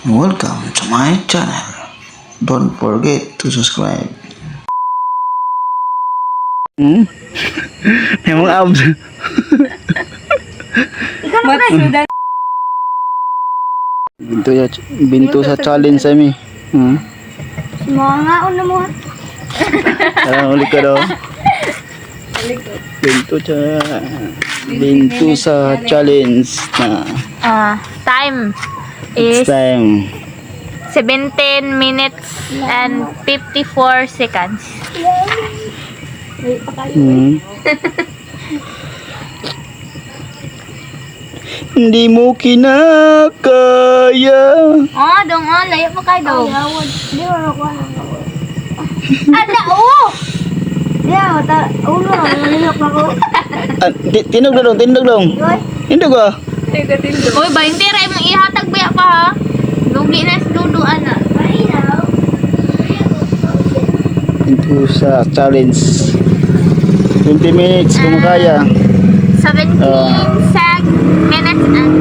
Welcome to my channel. Don't forget to subscribe. Emang abs. Ikaw na sudan. Bintu sa challenge Emi. Mga ngaon na mo. Ulit ka daw. Bintu sa challenge na. Time It's is time. 17 minutes and 54 seconds. Hindi mo kinakaya. Dong, layo mo kayo daw. Di mo ako ano. Ada Ya, mata ulo nalilok ako. Tindog na dong, tindog dong. Yoy. Tindog ah. Uy, 20 rin mong ihatag ba pa ha? Lugi na sa duduan na. Bintu sa challenge. 20 minutes kung makaya. 17 minutes and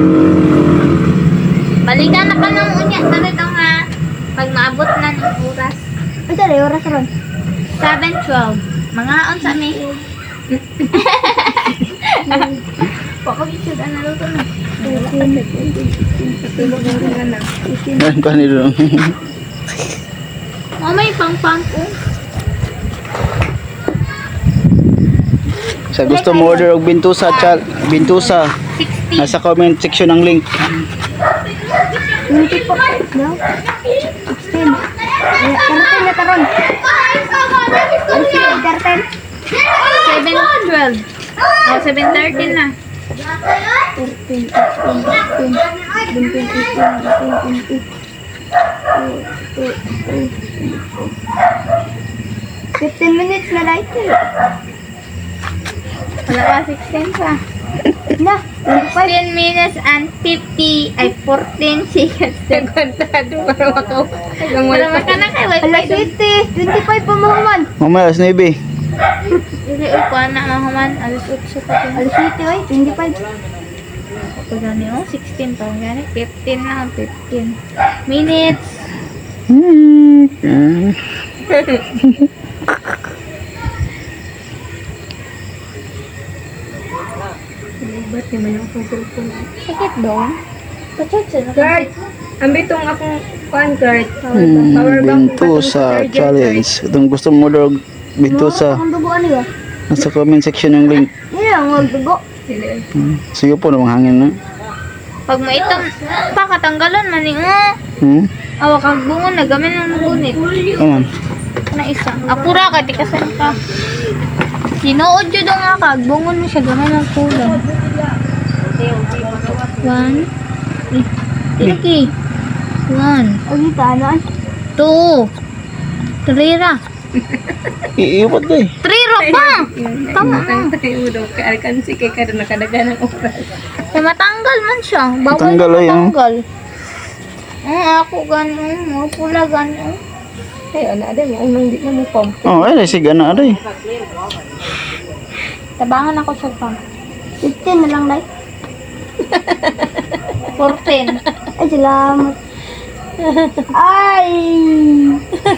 balikan na pa ng unya na rin ha. Pag maabot na ng oras. Ay, dali, oras ron. 7:12. Mga on sa mi. Papag-itsud na luto na. Yan pa ni dong. May pang-pang ko. Sa gusto mo order og bintusa, bintusa. 60. Nasa comment section ang link. Hindi po. No? 16. Karten na taron. 13. 7:12. 7:13 na. 13, 14, 15 minutes na light. Wala pa 16 pa. Na, 15 minutes and 14 seconds. Nagkontado para makaw. Para makana kay alas wifi. 7, 25 pa mahuman. Mamaya alas 9. Dili ko na mahuman. Alas 8 pa. Alas 7, oy, 25. Ako gani 16 pa. Gani 15 na. 15 minutes. Sakit dong. Guard, ambitong akong fan guard. Powerbank Bintu sa challenge. Kung gusto mo order og bintusa, Ang duguan niya. nasa comment section ang link. Hindi lang, huwag dugo. Sige po namang hangin na. Pag maitang pa katanggalan man ni awa kag bungon na gamin ng gunit. Aman. Na isa. Akura ka di kasan ka. Sinuod jud nga kag bungon mo siya gamin ng kulang. 1 Okay. 1 O dito, ano? 2 3 ra. Iiwat ko eh. 3 ra pa. Tama na. tayo daw kay alkansi kay kada nakadagan ng oras. Kaya matanggal man siya. Bawal Matanggal, na ay, matanggal. Ako ganun. Mga pula ganun. Ay, ana ada mo unang di na mo pump. Oh, ay sige na aday. Tabangan ako sa pang. 15 na lang, like. 14. Ay, salamat. Ay!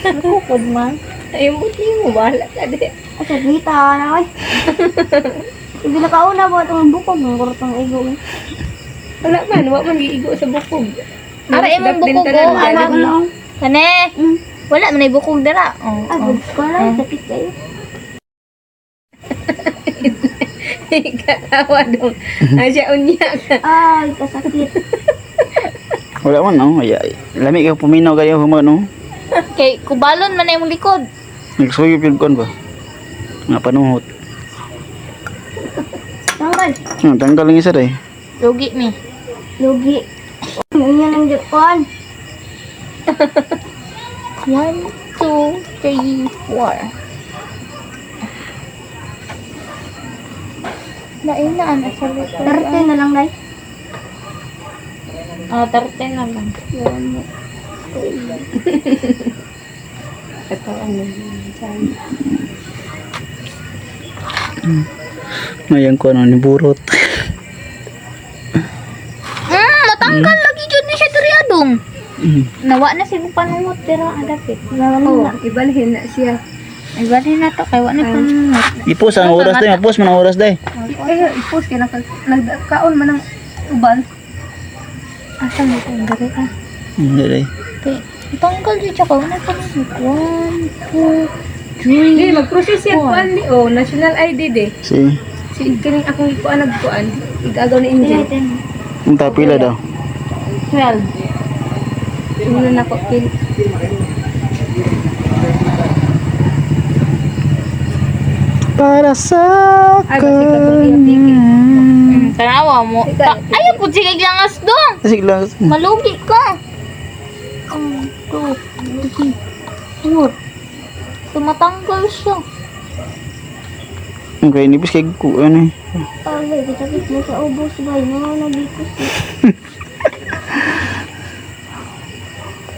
Nakukod man. Ay, buti mo bahala ka di. Ay, sagita na, oy. Hindi na kauna po itong bukog ng kurotong igo. Wala man, wa man giigo sa bukog. Ara imong bukog Tanan, anak galing. no. Kane. Wala man ay bukog dira. Ay, bukog ko lang, sakit kayo. Katawa dong. Asya unya ka. Ay, kasakit. Wala man no. Ay, lami ka puminaw kayo human no. Kay kubalon man ay imong likod. Nagsuyop yun kon ba? Nga panuhot. Tanggal. Tanggal lang isa day. Lugi mi. Lugi. Ganyan ang Japan. 1 2 3 4. Nainaan sa likod. 13 na lang, like. 13 na lang. Katawa mo. Ngayon ko ano ni burot. Matanggal lagi jud ni siya diri adong. Nawa na siya panungot pero adapit. Oo, ibalhin na siya. Ay, balhin na to. Kaya wala na panungot. Ipos ang oras day, mapos man ang oras day. Ipos kaya nagkaon man ng uban. Asa mo ito? Ang gari ka. Hindi day. Okay. Tanggal siya tsaka wala panungot. 1, 2, 3. Di, mag-process yan kuan di. Oh, national ID di. Si, Si kining akong kuan nagkuan. Igagaw ni Angel. ang tapila daw. 12. Muna na ko pin. Para sa Ay, kasi katong iyong ticket. Tanawa mo. Ayaw po sige gangas dong. Sige lang. Malugi ka. 1, 2, 3, 4. Tumatanggal siya. Okay, nipis kay ku ano eh. Ay, sakit mo sa ubos ba? Nabikos.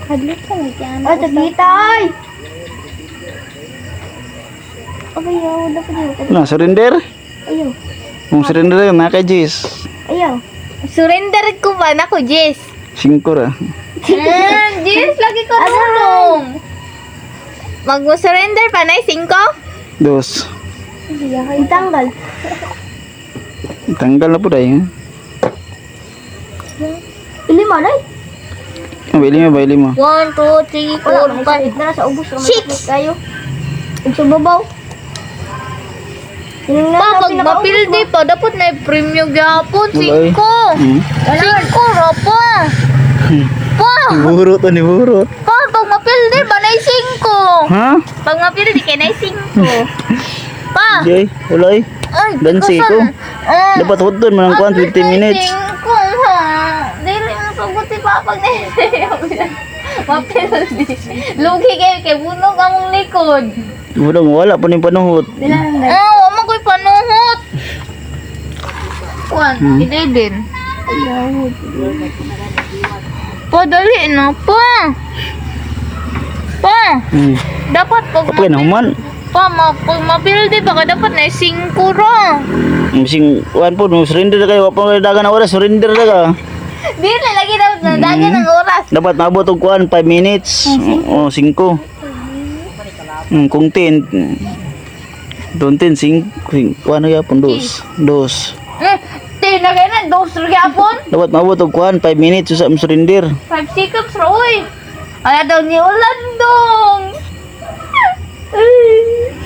Hadlit ka na kaya Ay, tagitay! Ayaw, wala pa dito. Na surrender? Ayaw, Kung surrender na kay Jis. ayaw. Surrender ko ba na ko, Jess? 5 ra. Jess, lagi ko tulong. Mag-surrender pa na 5? 2. Itanggal. Tanggal na po day. Ilima na eh. Baili mo. 1, 2, 3, Wala, 4, 5. sakit na sa ubos. Six. Kayo. Igsubabaw. Pa, pag mapildi pa, dapat na premium gapon. 5. Wala eh. 5 ra pa. Pa, Burot ni burot. pa, pag mapildi ba na 5? Ha? Pag mapildi kay na 5. Pa, Jay, wala eh. ay, Dansi ko. Dapat hudon man ang kuan 20 minutes. 5 ha. Dili na paguti pa pag mapildi. Lugi kayo kay bunog among likod. Wala pa ni panuhot. Wa man ko'y panuhot. 1, 11. Pa, dali na pa. Pa, dapat pag Kapag naman. pag mapildi baka dapat na 5 ra. Sing kuan po no surrender kayo wa pa dagan na oras surrender na ka. Dili lagi dapat na dagan ng oras. Dapat maabot og kuan 5 minutes. O 5. Kung 10. Don't 10 kuan na gyapon 2. 2. Tinagay na, 2 gyapon. Dapat maabot og kuan 5 minutes sa surrender. 5 seconds ra, uy. Ala daw ni Ulandong.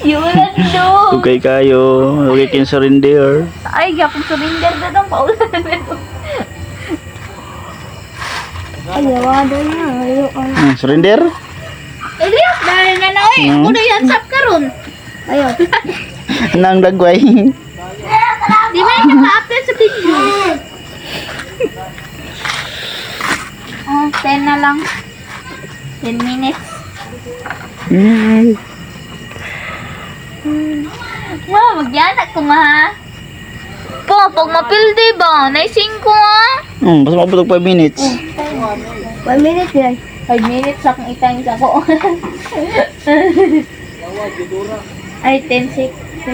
Ulandong. Okay kayo. Okay kin surrender. Ay, gyapon surrender na daw, paulan na daw. Ayaw, wala na. Ayaw. Surrender? Elias, dahil na na, uy. Ako na yan, sap ka ron. Ayaw. Nang dagway. Di ba yung naka-upload sa video? 10 na lang. 10 minutes. No, magyanak ko ha. Po, pag mapildi ba? Naising ko ha. Basta maabot og 5 minutes. 1 minute yan. 5 minutes akong itang isa ko. Ay, 10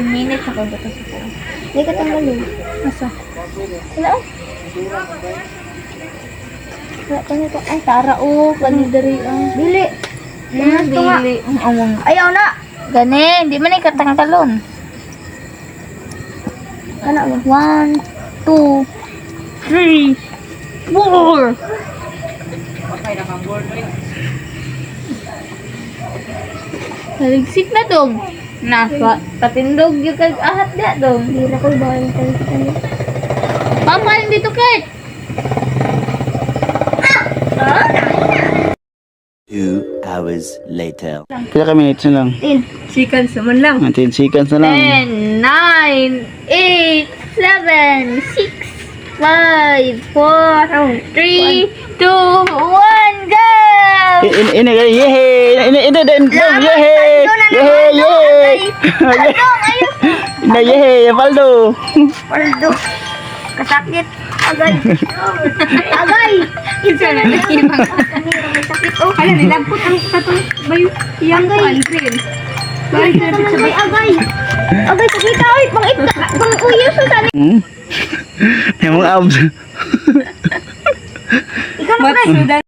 minutes ako ba ito sa ko. Hindi ka tanggalin. Asa? Wala oh. Wala pa nito. Ay, tara oh. Panidari ah. Dili. Dili. Awang. Ayaw na. Gani, di man ikatang talon. Ano mo? 1, 2, 3, 4. Naligsik na dong. Patindog yung kag-ahat na dong. Hindi na ko bawal ka niya. Papain dito, Kate. 2 hours later. Pila ka minutes na lang? Seconds naman lang. 10 seconds na lang. 10, 9, 8, 7, 6, 5, 4, 3, 2, 1, go! Ini yehe. Ini den. Yehe. Yehe. Na yehe, Paldo. Paldo. Kasakit. Agay. Agay. Isa na nakibang. Sakit. Oh. Kaya nilagpot ang katong bayo. Iyang alfred. Agay. Agay. Agay. Sakita. Ay, pang-uyo sa tali. Yung mga abs. Ikaw na Matsudan